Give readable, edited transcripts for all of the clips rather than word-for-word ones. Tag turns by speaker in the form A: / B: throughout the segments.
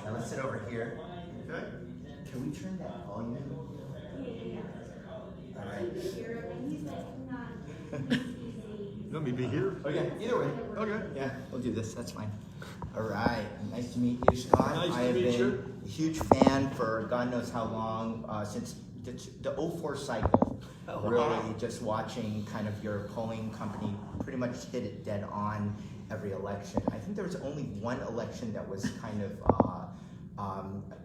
A: Now let's sit over here.
B: Okay.
A: Can we turn that volume? All right.
B: You want me to be here?
A: Okay, either way.
B: Okay.
A: Yeah, we'll do this. That's fine. All right. Nice to meet you, Scott.
B: Nice to
A: I have
B: meet
A: been
B: you.
A: a huge fan for God knows how long, since the '04 cycle.
B: Oh,
A: really,
B: wow.
A: just watching kind of your polling company pretty much hit it dead on every election. I think there was only one election that was kind of,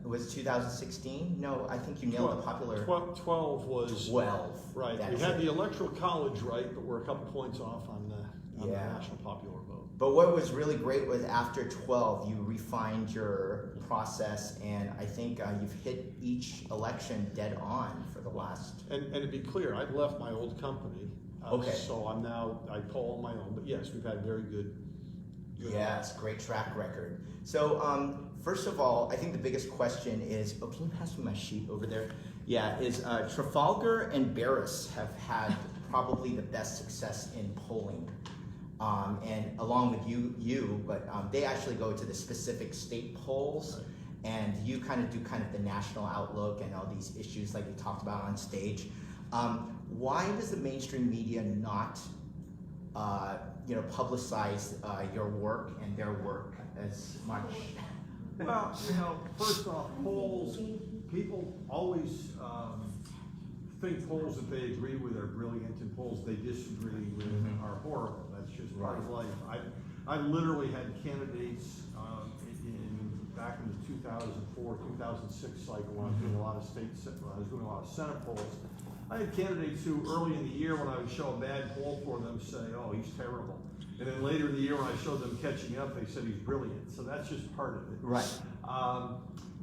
A: it was 2016? No, I think you nailed the popular.
B: 12 was
A: 12.
B: right. We
A: That's
B: had
A: it.
B: the electoral college right, but we're a couple points off on the
A: Yeah.
B: national popular vote.
A: But what was really great was after 12, you refined your process, and I think you've hit each election dead on for the last.
B: And to be clear, I've left my old company,
A: Okay.
B: so I poll on my own. But yes, we've had very good.
A: Yes, great track record. So first of all, I think the biggest question is, can you pass me my sheet over there? Yeah, is Trafalgar and Barris have had probably the best success in polling. And along with you, but they actually go to the specific state polls, and you kind of do kind of the national outlook and all these issues like you talked about on stage. Why does the mainstream media not, publicize your work and their work as much?
B: Well, first off, polls, people always think polls that they agree with are brilliant and polls they disagree with are horrible. That's just part of life. I literally had candidates back in the 2004, 2006 cycle when I was doing a lot of Senate polls. I had candidates who early in the year when I would show a bad poll for them say, oh, he's terrible. And then later in the year when I showed them catching up, they said he's brilliant. So that's just part of it.
A: Right.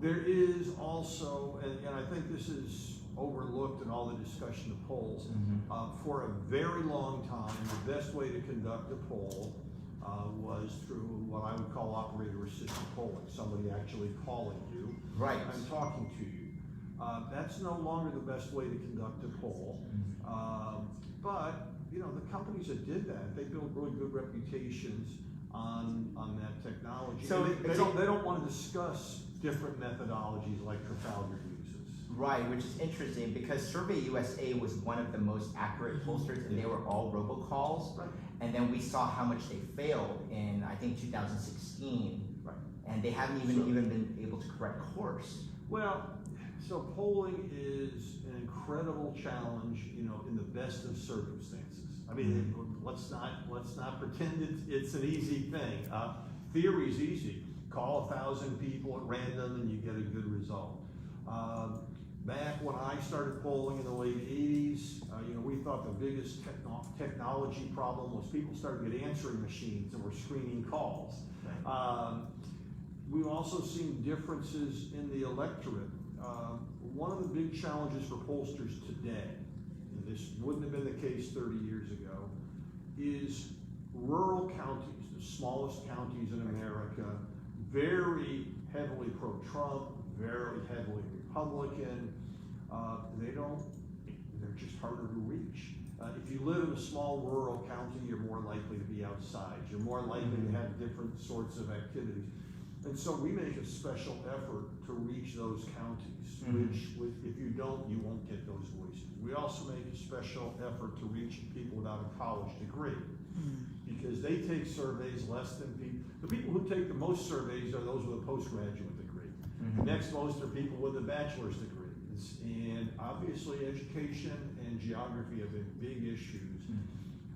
B: There is also, and I think this is overlooked in all the discussion of polls, for a very long time, the best way to conduct a poll was through what I would call operator-assisted polling, somebody actually calling you and talking to you. That's no longer the best way to conduct a poll, but the companies that did that, they built really good reputations on that technology.
A: So
B: they don't want to discuss different methodologies like Trafalgar uses.
A: Right, which is interesting because Survey USA was one of the most accurate pollsters, and they were all robocalls.
B: Right.
A: And then we saw how much they failed in, I think, 2016.
B: Right.
A: And they haven't even been able to correct course.
B: Well, so polling is an incredible challenge, in the best of circumstances. I mean, let's not pretend it's an easy thing. Theory's easy. Call 1,000 people at random and you get a good result. Back when I started polling in the late 80s, we thought the biggest technology problem was people started to get answering machines that were screening calls. We've also seen differences in the electorate. One of the big challenges for pollsters today, and this wouldn't have been the case 30 years ago, is rural counties, the smallest counties in America, very heavily pro-Trump, very heavily Republican. They're just harder to reach. If you live in a small rural county, you're more likely to be outside. You're more likely to have different sorts of activities. And so we make a special effort to reach those counties, which if you don't, you won't get those voices. We also make a special effort to reach people without a college degree, because they take surveys less than people. The people who take the most surveys are those with a postgraduate degree. Next most are people with a bachelor's degree. And obviously education and geography have been big issues.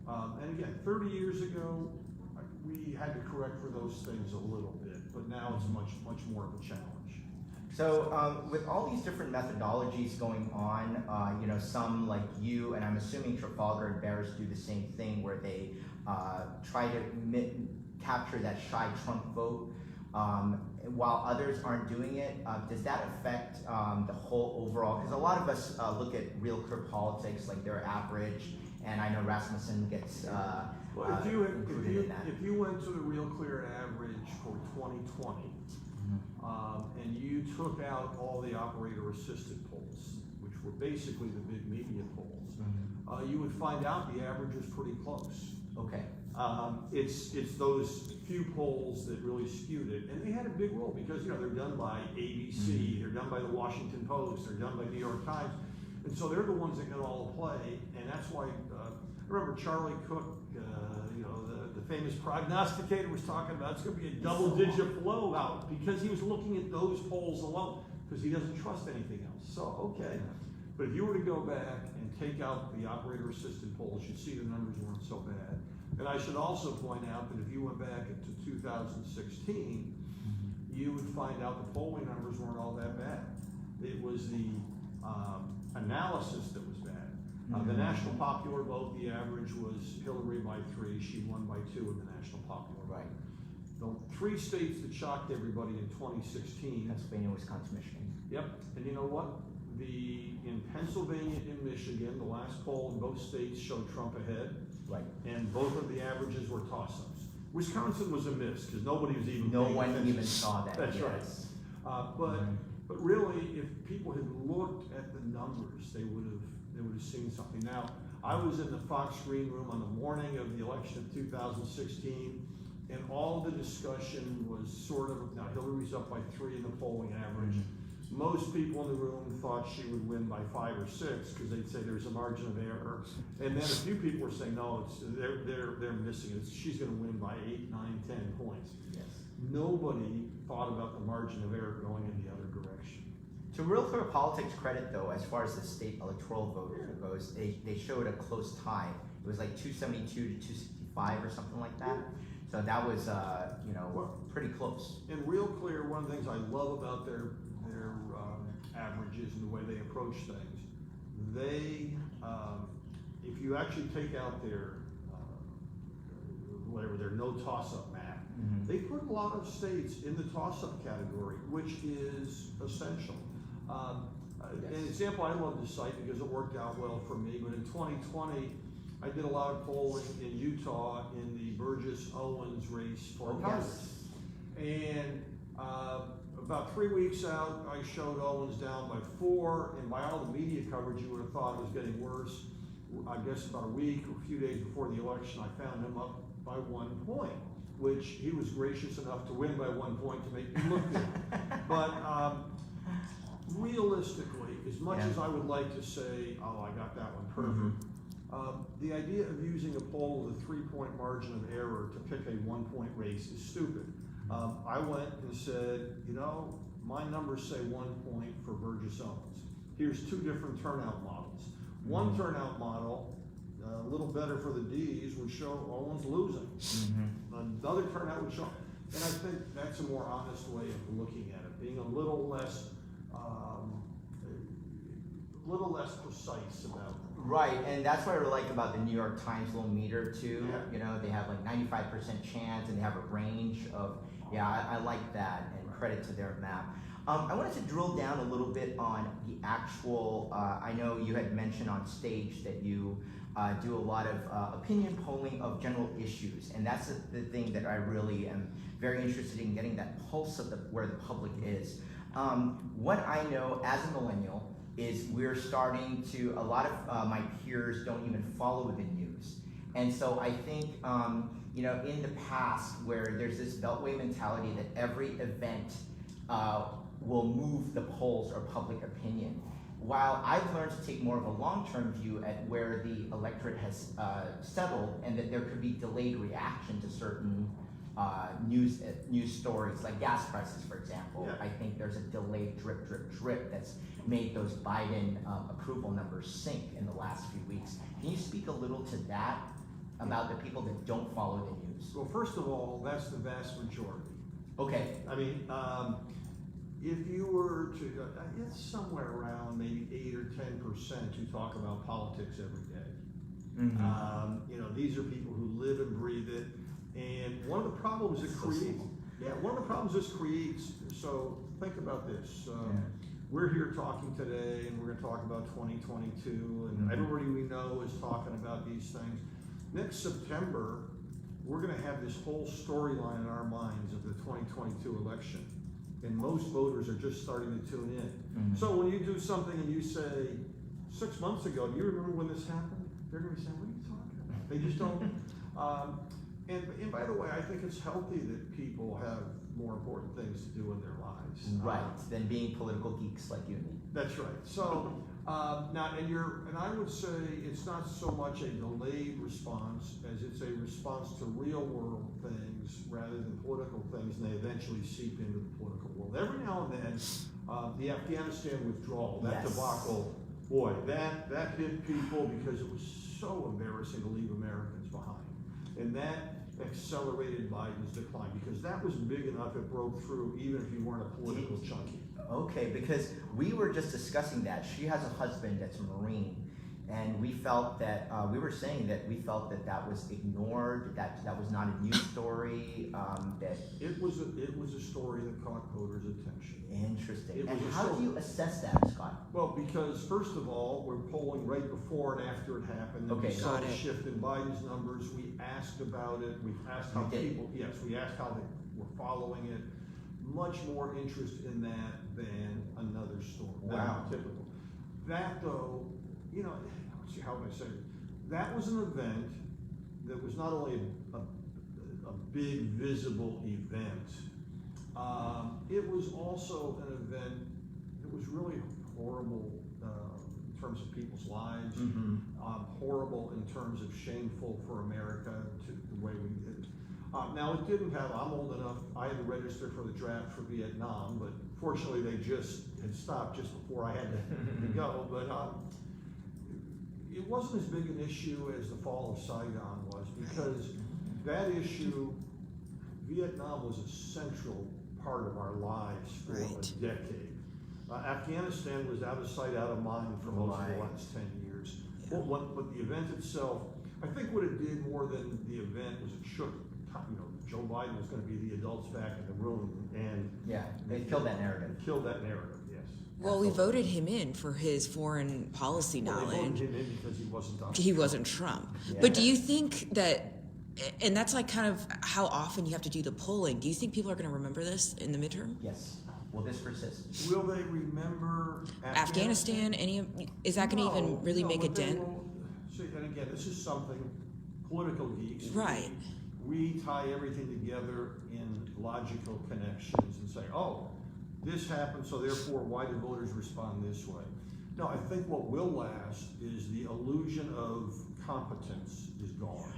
B: And again, 30 years ago, we had to correct for those things a little bit, but now it's much more of a challenge.
A: So with all these different methodologies going on, some like you, and I'm assuming Trafalgar and Barris do the same thing where they try to capture that shy Trump vote, while others aren't doing it. Does that affect the whole overall? Because a lot of us look at real clear politics like their average, and I know Rasmussen gets
B: well, if you went to the Real Clear average for 2020, and you took out all the operator-assisted polls, which were basically the big media polls, you would find out the average was pretty close.
A: Okay.
B: It's those few polls that really skewed it, and they had a big role because they're done by ABC, they're done by the Washington Post, they're done by New York Times, and so they're the ones that get all the play, and that's why I remember Charlie Cook, the famous prognosticator, was talking about it's going to be a double-digit blowout because he was looking at those polls alone because he doesn't trust anything else. So okay, but if you were to go back and take out the operator-assisted polls, you'd see the numbers weren't so bad. And I should also point out that if you went back into 2016, you would find out the polling numbers weren't all that bad. It was the analysis that was bad. The national popular vote, the average was Hillary by 3. She won by 2 in the national popular vote.
A: Right.
B: The 3 states that shocked everybody in 2016.
A: Pennsylvania, Wisconsin, Michigan.
B: Yep. And you know what? In Pennsylvania and Michigan, the last poll in both states showed Trump ahead.
A: Right.
B: And both of the averages were toss-ups. Wisconsin was a miss because nobody was even.
A: No one even saw that.
B: That's
A: yes.
B: right. But really, if people had looked at the numbers, they would have seen something. Now, I was in the Fox green room on the morning of the election of 2016, and all the discussion was sort of, now Hillary's up by 3 in the polling average. Most people in the room thought she would win by 5 or 6 because they'd say there's a margin of error, and then a few people were saying no, they're missing it. She's going to win by 8, 9, 10 points.
A: Yes.
B: Nobody thought about the margin of error going in the other direction.
A: To Real Clear Politics credit, though, as far as the state electoral vote goes, they showed a close tie. It was like 272 to 265 or something like that. So that was, pretty close.
B: In Real Clear, one of the things I love about their averages and the way they approach things, they, if you actually take out their their no toss-up map, they put a lot of states in the toss-up category, which is essential. An example I love to cite because it worked out well for me, but in 2020, I did a lot of polling in Utah in the Burgess-Owens race for Congress. And about 3 weeks out, I showed Owens down by 4, and by all the media coverage, you would have thought it was getting worse. I guess about a week or a few days before the election, I found him up by 1 point, which he was gracious enough to win by 1 point to make me look good. But realistically, as much as I would like to say, oh, I got that one perfect, the idea of using a poll with a 3-point margin of error to pick a 1-point race is stupid. I went and said, my numbers say 1 point for Burgess-Owens. Here's 2 different turnout models. One turnout model, a little better for the D's, would show Owens losing. Another turnout would show, and I think that's a more honest way of looking at it, being a little less precise about it.
A: Right, and that's what I really like about the New York Times little meter too.
B: Yeah.
A: They have like 95% chance, and they have a range of. I like that, and credit to their map. I wanted to drill down a little bit on the actual. I know you had mentioned on stage that you do a lot of opinion polling of general issues, and that's the thing that I really am very interested in, getting that pulse of where the public is. What I know as a millennial is we're starting to, a lot of my peers don't even follow the news. And so I think, in the past where there's this beltway mentality that every event will move the polls or public opinion, while I've learned to take more of a long-term view at where the electorate has settled, and that there could be delayed reaction to certain news stories, like gas prices, for example. I think there's a delayed drip that's made those Biden approval numbers sink in the last few weeks. Can you speak a little to that, about the people that don't follow the news?
B: Well, first of all, that's the vast majority.
A: Okay.
B: I mean, if you were to, it's somewhere around maybe 8 or 10% who talk about politics every day. These are people who live and breathe it. And one of the problems it creates, so think about this. We're here talking today, and we're going to talk about 2022, and everybody we know is talking about these things. Next September, we're going to have this whole storyline in our minds of the 2022 election, and most voters are just starting to tune in. So when you do something and you say, 6 months ago, do you remember when this happened? They're going to be saying, what are you talking about? They just don't. And by the way, I think it's healthy that people have more important things to do in their lives.
A: Right, than being political geeks like you and me.
B: That's right. So now, and I would say it's not so much a delayed response as it's a response to real world things rather than political things, and they eventually seep into the political world. Every now and then, the Afghanistan withdrawal, that debacle, boy, that hit people because it was so embarrassing to leave Americans behind. And that accelerated Biden's decline because that was big enough it broke through even if you weren't a political junkie.
A: Okay, because we were just discussing that. She has a husband that's a Marine, and we felt that, we were saying that we felt that that was ignored, that was not a news story, that...
B: It was a story that caught voters' attention.
A: Interesting. And how do you assess that, Scott?
B: Well, because first of all, we're polling right before and after it happened. And we saw the shift in Biden's numbers. We asked about it. We asked how people, we asked how they were following it. Much more interest in that than another story.
A: Wow.
B: Typical. That though, let's see, how would I say it? That was an event that was not only a big visible event, it was also an event that was really horrible in terms of people's lives, horrible in terms of shameful for America to the way we did it. Now it didn't have, I'm old enough, I had to register for the draft for Vietnam, but fortunately they just had stopped just before I had to go. But it wasn't as big an issue as the fall of Saigon was because that issue, Vietnam was a central part of our lives for a decade. Afghanistan was out of sight, out of mind for most of the last 10 years. Yeah. But the event itself, I think what it did more than the event was it shook, Joe Biden was going to be the adults back in the room, and
A: they killed that narrative.
B: Killed that narrative, yes.
C: Well, we voted him in for his foreign policy knowledge.
B: They voted him in because he wasn't Donald
C: Trump. Wasn't Trump. Yeah. But do you think that, and that's like kind of how often you have to do the polling, do you think people are going to remember this in the midterm?
A: Yes. Will this persist?
B: Will they remember
C: Afghanistan? Is that going to even really make a dent?
B: See, and again, this is something political geeks.
C: Right.
B: We tie everything together in logical connections and say, oh, this happened, so therefore why did voters respond this way? No, I think what will last is the illusion of competence is gone.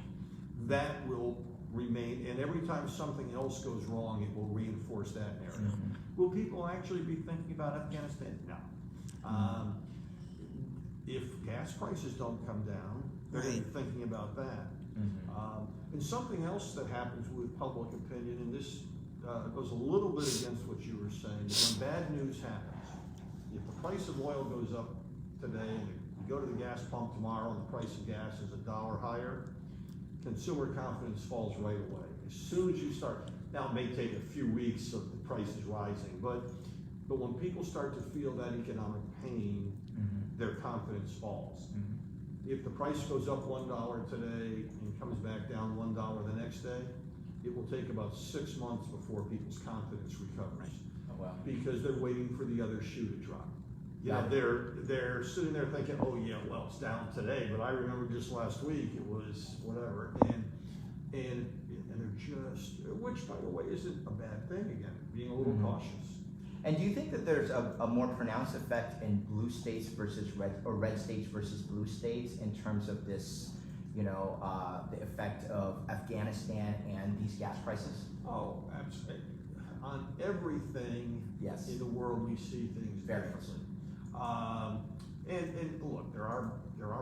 B: That will remain, and every time something else goes wrong, it will reinforce that narrative. Will people actually be thinking about Afghanistan? No. If gas prices don't come down, they're going to be thinking about that. And something else that happens with public opinion, and this goes a little bit against what you were saying, when bad news happens, if the price of oil goes up today and you go to the gas pump tomorrow and the price of gas is $1 higher, consumer confidence falls right away. As soon as you start, now it may take a few weeks of the prices rising, but when people start to feel that economic pain, their confidence falls. If the price goes up $1 today and comes back down $1 the next day, it will take about 6 months before people's confidence recovers.
A: Oh, wow.
B: Because they're waiting for the other shoe to drop. They're sitting there thinking, oh yeah, well it's down today, but I remember just last week it was whatever, and they're just, which by the way isn't a bad thing again, being a little cautious.
A: And do you think that there's a more pronounced effect in blue states versus red, or red states versus blue states in terms of this, the effect of Afghanistan and these gas prices?
B: Oh, absolutely. On everything in the world, we see things differently. And look, there are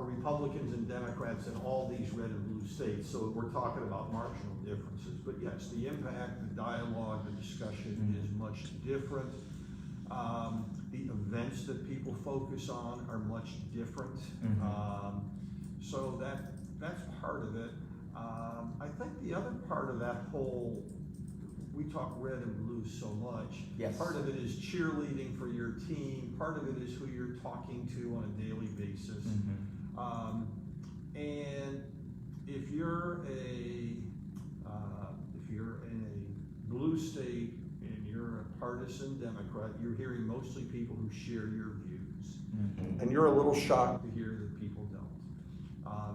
B: Republicans and Democrats in all these red and blue states, so we're talking about marginal differences. But yes, the impact, the dialogue, the discussion is much different. The events that people focus on are much different. So that's part of it. I think the other part of that whole, we talk red and blue so much.
A: Yes.
B: Part of it is cheerleading for your team. Part of it is who you're talking to on a daily basis. And if you're in a blue state and you're a partisan Democrat, you're hearing mostly people who share your views. And you're a little shocked to hear that people don't.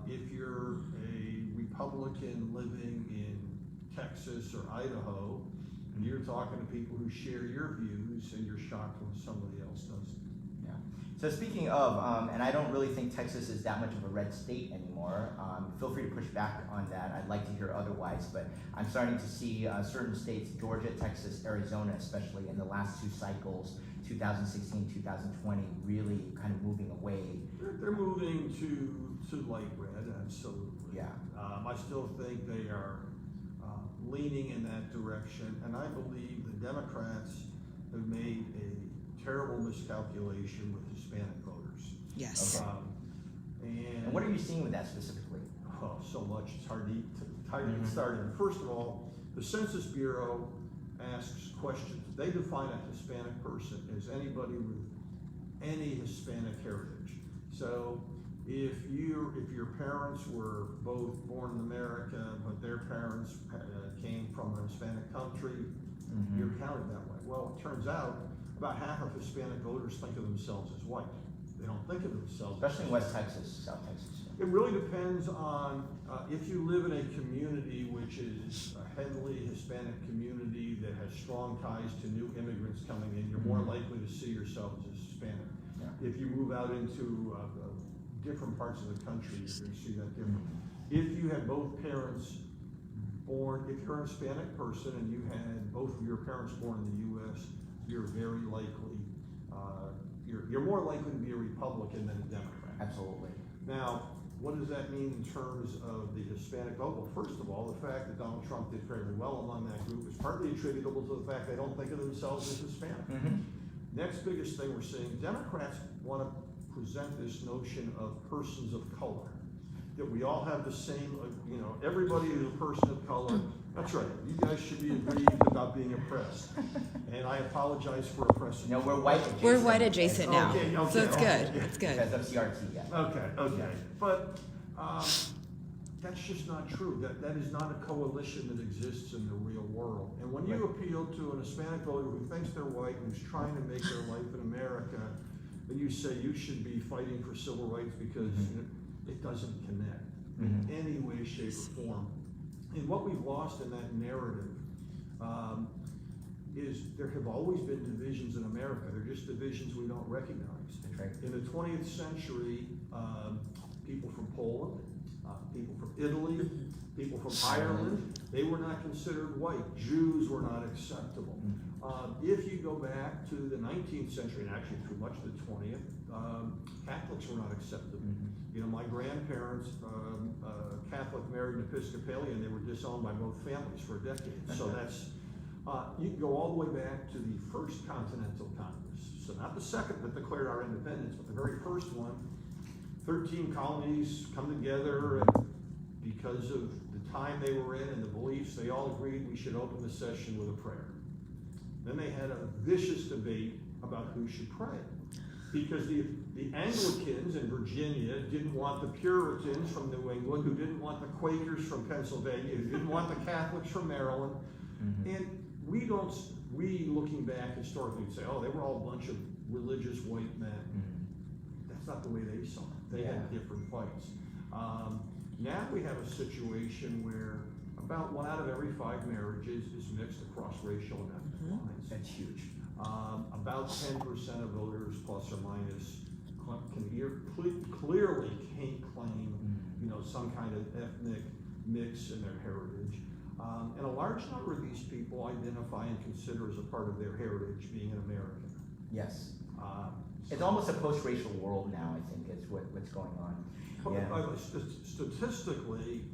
B: If you're a Republican living in Texas or Idaho, and you're talking to people who share your views, and you're shocked when somebody else doesn't.
A: Yeah. So speaking of, and I don't really think Texas is that much of a red state anymore. Feel free to push back on that. I'd like to hear otherwise, but I'm starting to see certain states, Georgia, Texas, Arizona especially, in the last two cycles, 2016, 2020, really kind of moving away.
B: They're moving to light red, absolutely.
A: Yeah.
B: I still think they are leaning in that direction, and I believe the Democrats have made a terrible miscalculation with Hispanic voters.
C: Yes.
A: Okay.
B: And
A: what are you seeing with that specifically?
B: Oh, so much. It's hard to get started. First of all, the Census Bureau asks questions. They define a Hispanic person as anybody with any Hispanic heritage. So if your parents were both born in America, but their parents came from a Hispanic country, you're counted that way. Well, it turns out about half of Hispanic voters think of themselves as white. They don't think of themselves,
A: Especially in West Texas, South Texas.
B: it really depends on if you live in a community which is a heavily Hispanic community that has strong ties to new immigrants coming in, you're more likely to see yourself as Hispanic.
A: Yeah.
B: If you move out into different parts of the country, you're going to see that different. If you had both parents born, if you're a Hispanic person and you had both of your parents born in the U.S., you're very likely, you're more likely to be a Republican than a Democrat.
A: Absolutely.
B: Now, what does that mean in terms of the Hispanic vote? Well, first of all, the fact that Donald Trump did fairly well among that group is partly attributable to the fact they don't think of themselves as Hispanic. Next biggest thing we're seeing, Democrats want to present this notion of persons of color, that we all have the same, everybody is a person of color. That's right, you guys should be aggrieved about being oppressed. And I apologize for oppressing.
A: No, we're white adjacent.
C: We're white adjacent now,
B: Okay,
C: so it's good.
B: okay.
C: It's good.
A: Because of CRT, yeah.
B: Okay. But that's just not true. That is not a coalition that exists in the real world. And when you appeal to an Hispanic voter who thinks they're white and who's trying to make their life in America, then you say you should be fighting for civil rights because it doesn't connect in any way, shape, or form. And what we've lost in that narrative is there have always been divisions in America. They're just divisions we don't recognize.
A: That's right.
B: In the 20th century, people from Poland, people from Italy, people from Ireland, they were not considered white. Jews were not acceptable. If you go back to the 19th century, and actually through much of the 20th, Catholics were not acceptable. My grandparents, Catholic, married an Episcopalian, they were disowned by both families for a decade. So that's, you can go all the way back to the first Continental Congress. So not the second that declared our independence, but the very first one. 13 colonies come together, and because of the time they were in and the beliefs, they all agreed we should open the session with a prayer. Then they had a vicious debate about who should pray. Because the Anglicans in Virginia didn't want the Puritans from New England, who didn't want the Quakers from Pennsylvania, who didn't want the Catholics from Maryland. And we looking back historically would say, oh, they were all a bunch of religious white men. That's not the way they saw it. They had different fights. Now we have a situation where about 1 out of every 5 marriages is mixed across racial and ethnic lines.
A: That's huge.
B: About 10% of voters, plus or minus, clearly can't claim, some kind of ethnic mix in their heritage. And a large number of these people identify and consider as a part of their heritage being an American.
A: Yes. It's almost a post-racial world now, I think, is what's going on.
B: Statistically,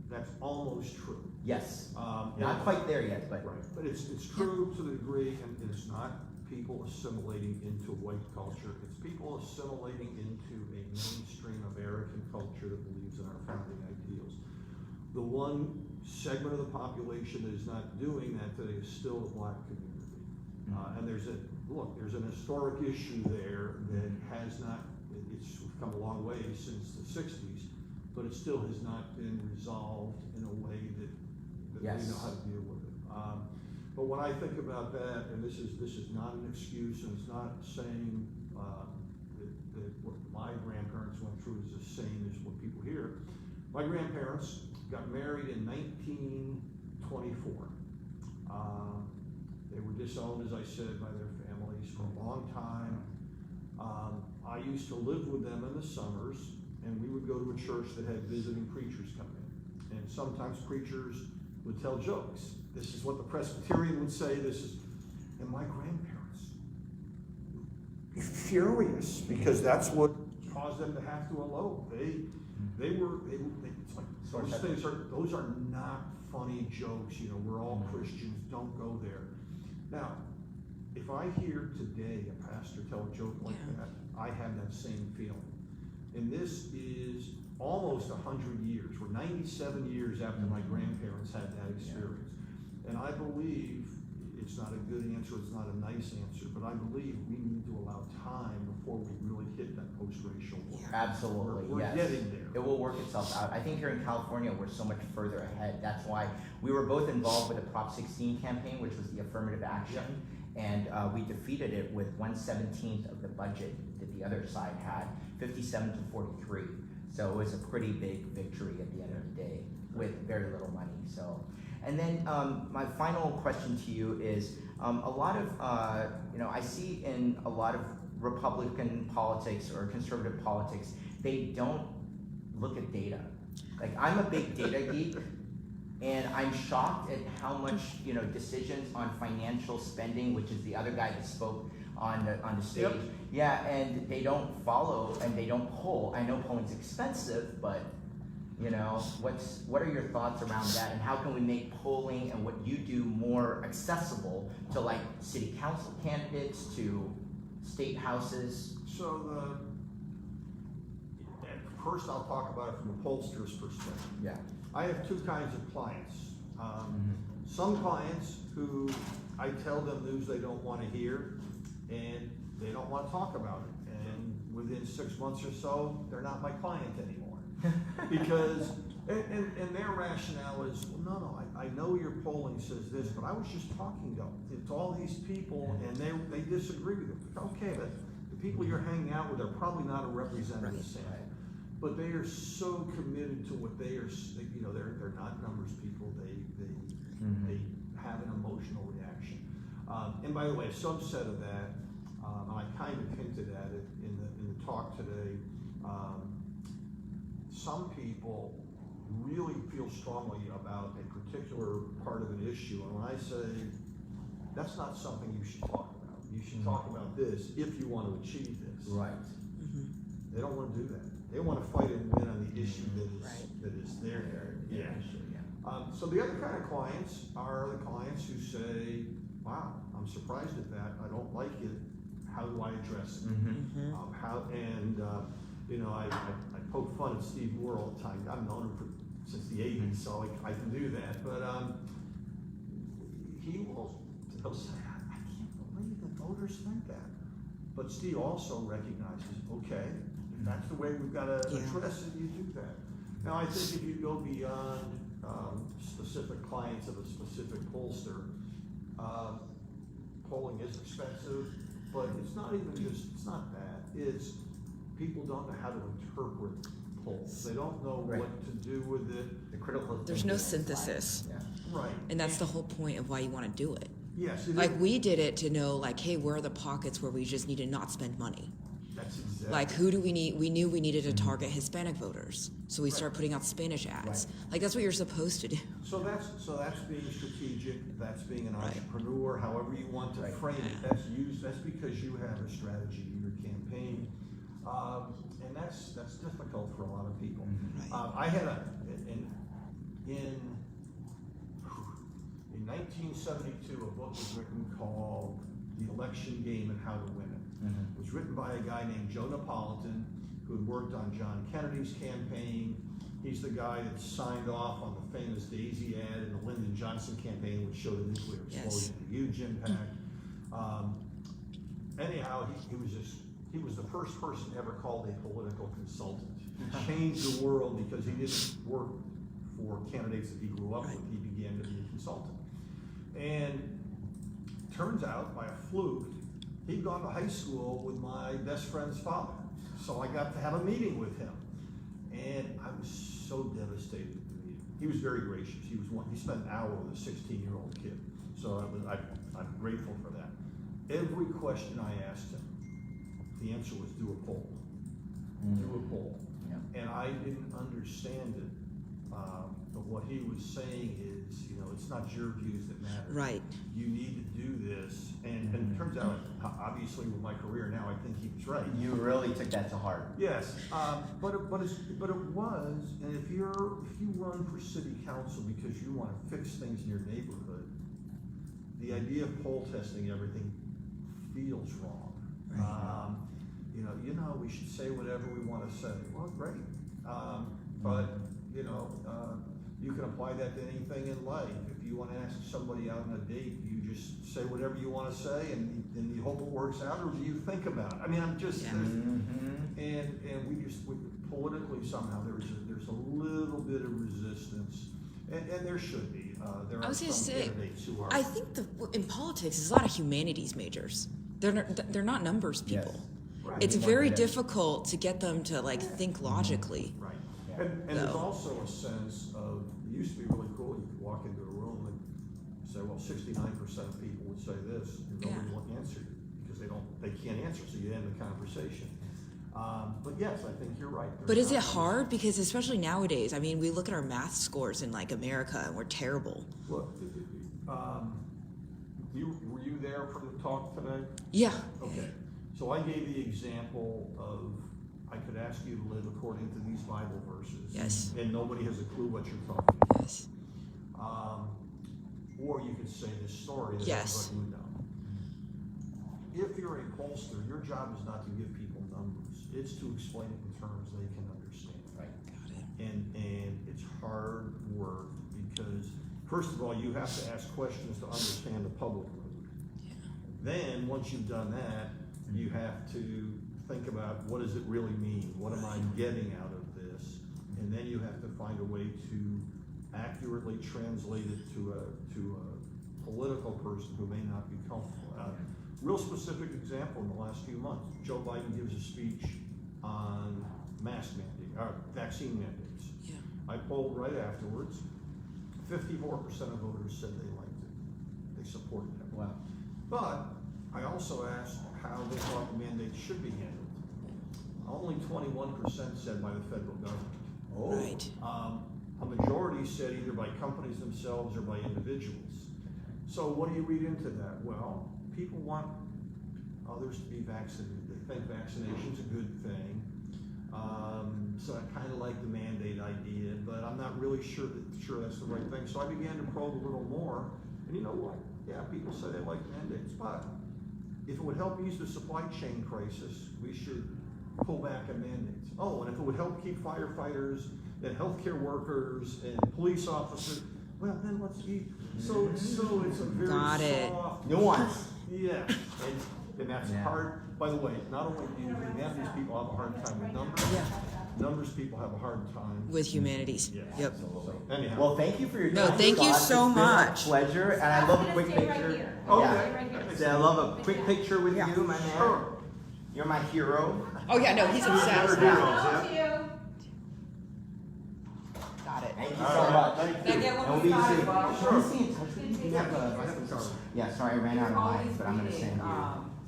B: that's almost true.
A: Yes. Not quite there yet, but...
B: Right. But it's true to the degree, and it's not people assimilating into white culture. It's people assimilating into a mainstream American culture that believes in our founding ideals. The one segment of the population that is not doing that today is still the Black community. And there's an historic issue there that has not, it's come a long way since the 60s, but it still has not been resolved in a way that we know how to deal with it. But when I think about that, and this is not an excuse, and it's not saying that what my grandparents went through is the same as what people hear, My grandparents got married in 1924. They were disowned, as I said, by their families for a long time. I used to live with them in the summers, and we would go to a church that had visiting preachers come in. And sometimes preachers would tell jokes. This is what the Presbyterian would say, and my grandparents were furious because that's what caused them to have to elope. It's like, those are not funny jokes, we're all Christians, don't go there. Now, if I hear today a pastor tell a joke like that, I have that same feeling. And this is almost 100 years. We're 97 years after my grandparents had that experience. And I believe it's not a good answer, it's not a nice answer, but I believe we need to allow time before we really hit that post-racial war.
A: Absolutely,
B: we're
A: yes.
B: getting there.
A: It will work itself out. I think here in California, we're so much further ahead. That's why we were both involved with the Prop 16 campaign, which was the affirmative action. And we defeated it with 1/17 of the budget that the other side had, 57 to 43. So it was a pretty big victory at the end of the day with very little money. So, and then my final question to you is a lot of I see in a lot of Republican politics or conservative politics, they don't look at data. Like, I'm a big data geek. And I'm shocked at how much, decisions on financial spending, which is the other guy that spoke on the stage.
B: Yep.
A: Yeah, and they don't follow and they don't poll. I know polling's expensive, but what are your thoughts around that? And how can we make polling and what you do more accessible to like city council candidates, to state houses?
B: So first I'll talk about it from a pollster's perspective.
A: Yeah.
B: I have two kinds of clients. Some clients who I tell them news they don't want to hear, and they don't want to talk about it. And within 6 months or so, they're not my client anymore. Because, and their rationale is, well, no, I know your polling says this, but I was just talking to all these people, and they disagree with it. Okay, but the people you're hanging out with are probably not a representative sample. But they are so committed to what they are, they're not numbers people. They have an emotional reaction. And by the way, a subset of that, and I kind of hinted at it in the talk today. Some people really feel strongly about a particular part of an issue, and when I say that's not something you should talk about, you should talk about this if you want to achieve this.
A: Right.
B: They don't want to do that. They want to fight and win on the issue that is there. Yeah. So the other kind of clients are the clients who say, wow, I'm surprised at that. I don't like it. How do I address it? I poke fun at Steve Moore all the time. I've known him since the 80s, so I can do that. But he'll say, I can't believe that voters think that. But Steve also recognizes, okay, if that's the way we've got to address it, you do that. Now, I think if you go beyond specific clients of a specific pollster, polling is expensive, but it's not that. It's people don't know how to interpret polls. They don't know what to do with it.
A: The critical.
C: There's no synthesis.
A: Yeah.
B: Right.
C: And that's the whole point of why you want to do it.
B: Yes.
C: Like, we did it to know, like, hey, where are the pockets where we just need to not spend money?
B: That's exactly.
C: Like, who do we need? We knew we needed to target Hispanic voters, so we started putting out Spanish ads. Like, that's what you're supposed to do.
B: So that's being strategic. That's being an entrepreneur. However you want to frame it. That's because you have a strategy in your campaign, and that's difficult for a lot of people. I had in 1972, a book was written called The Election Game and How to Win It. It was written by a guy named Joe Napolitan, who had worked on John Kennedy's campaign. He's the guy that signed off on the famous Daisy ad in the Lyndon Johnson campaign, which showed a nuclear explosion, a huge impact. Anyhow, he was the first person ever called a political consultant. He changed the world because he didn't work for candidates that he grew up with. He began to be a consultant. And turns out, by a fluke, he'd gone to high school with my best friend's father. So I got to have a meeting with him. And I was so devastated at the meeting. He was very gracious. He spent an hour with a 16-year-old kid. So I'm grateful for that. Every question I asked him, the answer was do a poll. Do a poll.
A: Yeah.
B: And I didn't understand it. But what he was saying is, it's not your views that matter.
C: Right.
B: You need to do this. And it turns out, obviously with my career now, I think he was right.
A: You really took that to heart.
B: Yes, but it was, and if you run for city council because you want to fix things in your neighborhood, the idea of poll testing everything feels wrong.
C: Right.
B: We should say whatever we want to say. Well, great, but you can apply that to anything in life. If you want to ask somebody out on a date, you just say whatever you want to say, and you hope it works out, or do you think about it? I mean, I'm just, and we politically somehow there's a little bit of resistance, and there should be. There
C: I
B: are
C: was going to
B: some
C: say,
B: candidates who are.
C: I think in politics, there's a lot of humanities majors. They're not numbers people.
A: Yes.
B: Right.
C: It's
A: Right.
C: very difficult to get them to think logically.
B: Right.
A: Yeah.
B: And there's
C: No.
B: also a sense of, it used to be really cool, you could walk into a room and say, well, 69% of people would say this, and nobody
C: Yeah.
B: will answer you, because they can't answer, so you end the conversation. But yes, I think you're right.
C: But is it hard? Because especially nowadays, I mean, we look at our math scores in America and we're terrible.
B: Well, were you there for the talk today?
C: Yeah.
B: Okay, so I gave the example of, I could ask you to live according to these Bible verses.
C: Yes.
B: And nobody has a clue what you're talking about.
C: Yes.
B: Or you could say this story that
C: Yes.
B: everybody would know. If you're a pollster, your job is not to give people numbers. It's to explain it in terms they can understand.
A: Right.
C: Got it.
B: And it's hard work because, first of all, you have to ask questions to understand the public mood.
C: Yeah.
B: Then, once you've done that, you have to think about what does it really mean? What am I getting out of this? And then you have to find a way to accurately translate it to a political person who may not be comfortable. Real specific example in the last few months, Joe Biden gives a speech on vaccine mandates.
C: Yeah.
B: I polled right afterwards. 54% of voters said they liked it. They supported it.
A: Wow.
B: But I also asked how they thought the mandates should be handled. Only 21% said by the federal government.
A: Oh.
C: Right.
B: A majority said either by companies themselves or by individuals. So what do you read into that? Well, people want others to be vaccinated. They think vaccination's a good thing. So I kind of like the mandate idea, but I'm not really sure that's the right thing. So I began to probe a little more, and you know what? Yeah, people say they like mandates, but if it would help ease the supply chain crisis, we should pull back on mandates. Oh, and if it would help keep firefighters and healthcare workers and police officers, well, then let's eat. So it's a very
C: Got it.
B: soft
A: Nuance.
B: Yeah, and that's
A: Yeah.
B: hard. By the way, not only do humanities people have a hard time with numbers,
C: Yeah.
B: numbers people have a hard time.
C: With humanities.
B: Yeah.
C: Yep.
B: So anyhow.
A: Well, thank you for your
C: No,
A: time.
C: thank you
A: Scott.
C: so
A: It's been
C: much.
A: a pleasure, and I love a quick
D: Stay right
A: picture.
D: here.
B: Okay.
A: Yeah.
D: Right here.
A: So I love a quick picture with
C: Yeah.
A: you, my man.
B: Sure.
A: You're my hero.
C: Oh yeah, no, he's obsessed.
B: Better
D: Hello
B: heroes,
D: to you.
C: Got it.
A: Thank you
B: All
A: so
B: right.
A: much.
B: Thank
D: Can I
B: you.
D: get one
A: And we'll
D: more
A: be
D: slide?
A: soon.
D: Sure.
A: Can we stay in touch with you?
B: Yeah,
A: have
B: I
A: a-
B: have a card.
A: Yeah, sorry, I ran out of
D: You're
A: mine,
D: always
A: but I'm gonna
D: reading,
A: send you.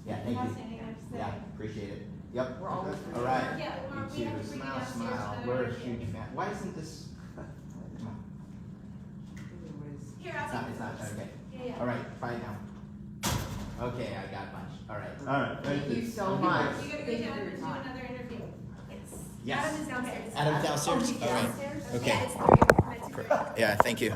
A: Yeah, thank
D: Have
A: you.
D: anything else to
A: Yeah,
D: say?
A: appreciate it. Yep.
D: We're always
A: All right.
D: Yeah,
A: You
D: Marc, we
A: too.
D: have to bring you
A: Smile,
D: downstairs
A: smile.
D: to
A: We're a
D: the-
A: huge fan. Why isn't this? Come on.
D: Here,
A: It's not. It's not. Okay.
D: Yeah.
A: All right. Try it now. Okay, I got a bunch. All right.
B: All right, thank you.
E: so
A: Thank
E: much.
D: You gotta go
E: Thank you
D: down
E: for
D: and
E: your
D: do
E: time.
D: another interview.
A: Yes.
D: Adam is downstairs.
A: Adam's downstairs?
D: Oh, he's
A: All right.
D: downstairs?
A: Okay.
D: Yeah, it's 3. Meant to be.
A: Yeah. Thank you.